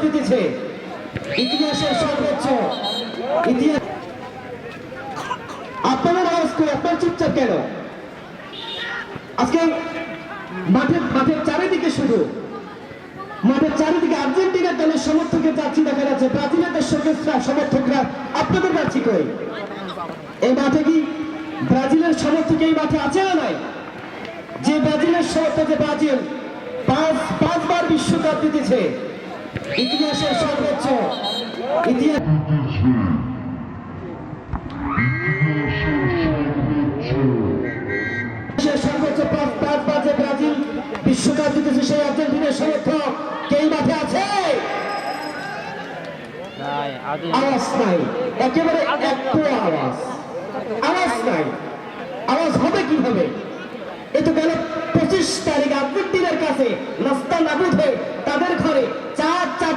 দিতেছে ইতিহাসের সর্বোচ্চ ইতিহাস। আপনাদের আওয়াজ করে আপনার চুপচাপ কেন? আজকে মাঠের চারিদিকে শুধু মাঠের চারিদিকে আর্জেন্টিনার দলের সমর্থকের যাচ্ছি দেখা যাচ্ছে, ব্রাজিলের দর্শকেরা সমর্থকরা আপনাদের যাচ্ছি কই? এই মাঠে কি ব্রাজিলের সমর্থক এই মাঠে আছে না নাই? যে ব্রাজিলের সমর্থক, ব্রাজিল পাঁচবার বিশ্বকাপ জিতেছে, ইতিহাসের সর্বোচ্চ ইতিহাস সর্বোচ্চ পাঁচবার যে ব্রাজিল বিশ্বকাপ জিতেছে, সেই আর্জেন্টিনার সমর্থক কে মাঠে আছে? আওয়াজ নাই, একেবারে একটু আওয়াজ নাই। আওয়াজ হবে কিভাবে? এ তো গেল 25 তারিখ আর্জেন্টিনার কাছে নাস্তা নাবুদ হয়ে